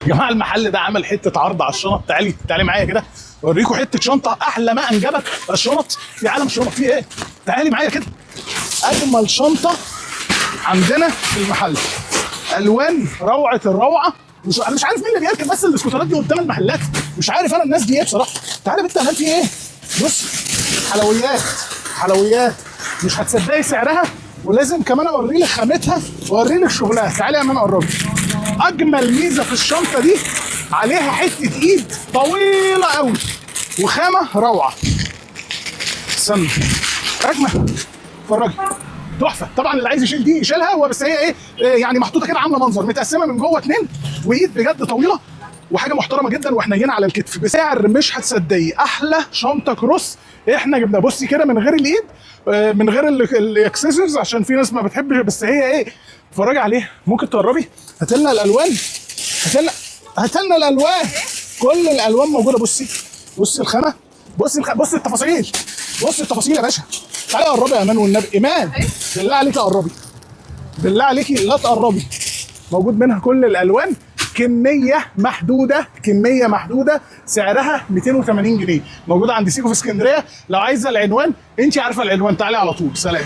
يا جماعه المحل ده عمل حته عرض على الشنط. تعالي معايا كده اوريكم حته شنطه احلى ما انجبت الشنط في عالم الشنط. في ايه؟ تعالي معايا كده. اجمل شنطه عندنا في المحل، الوان روعه الروعه. انا مش عارف مين اللي بيركب بس الاسكوترات دي قدام المحلات، مش عارف انا الناس دي ايه بصراحه. تعالى بنت هل في ايه؟ بص، حلويات مش هتصدقي سعرها، ولازم كمان اوري لك خامتها واوري لك شغلها. تعالي يا امانه اقربي. اجمل ميزه في الشنطه دي عليها حته ايد طويله قوي وخامه روعه. استنى اجمل، اتفرجي تحفه. طبعا اللي عايز يشيل دي يشيلها هو، بس هي ايه يعني محطوطه كده عامله منظر، متقسمه من جوه اتنين، وايد بجد طويله وحاجه محترمه جدا وحنينه على الكتف بسعر مش هتصدقي. احلى شنطه كروس احنا جبناها. بصي كده من غير الايد، من غير الاكسسوارز عشان في ناس ما بتحبش، بس هي ايه، اتفرجي عليها. ممكن تقربي؟ هات لنا الالوان، هات لنا الالوان، كل الالوان موجوده. بصي الخامه، بصي التفاصيل، بصي التفاصيل يا باشا. تعالي قربي يا امان والنبي. ايمان بالله عليكي قربي، بالله عليكي لا تقربي. موجود منها كل الالوان، كميه محدوده، سعرها 280 جنيه. موجوده عند سيكو في اسكندريه. لو عايزه العنوان انت عارفه العنوان، تعالي على طول. سلام.